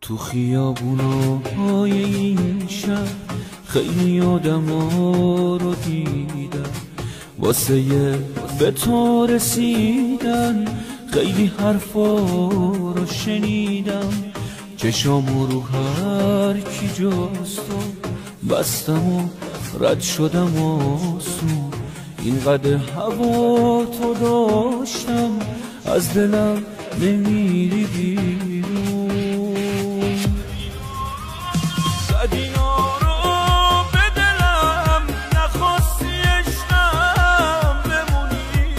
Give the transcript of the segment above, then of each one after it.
تو خیابونای این شهر خیلی آدما رو دیدم، واسه به تو رسیدن خیلی حرفا رو شنیدم. چشامو رو هر کی جاست و بستم و رد شدم آسون. اینقدر هوا تو داشتم از دلم نمیری بیرون. زدی رو به دلم نخواستی عشقم بمونی،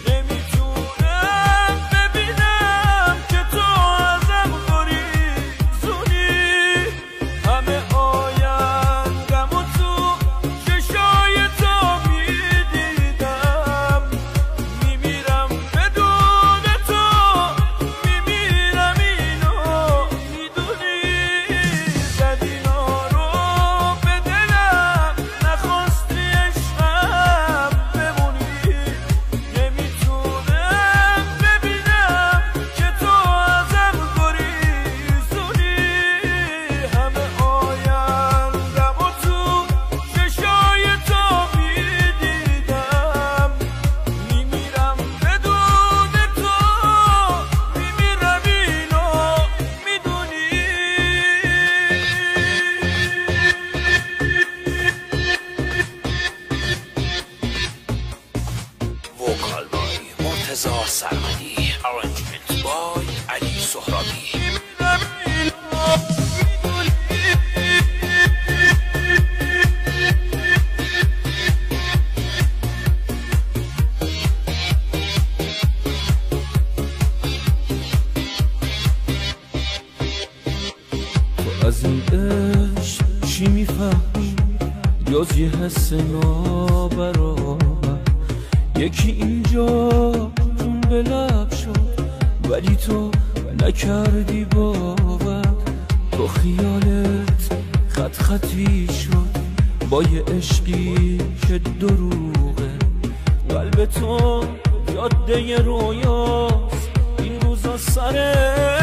نمیتونم ببینم که تو ازم گریزونی. همه آیندم و تو چشای تو میدیدم، میمیرم بدون تو، میمیرم اینو میدونی. زدی رو به دلم نخواستی عشقم بمونی، نمیتونم ببینم که تو ازم گریزونی. همه آیندم و تو چشای تو میدیدم، میمیرم بدون تو، میمیرم اینو میدونی. وکال بای مرتضی سرمدی، ارنجمنت بای علی سهرابی. تو از این عشق چی میفهمی جز یه حس نابرابر؟ یکی اینجا جون به لب شد ولی تو نکردی باور. تو خیالت خط خطی شد با یه عشقی که دروغه. قلب تو جاده رویاست این روزا سر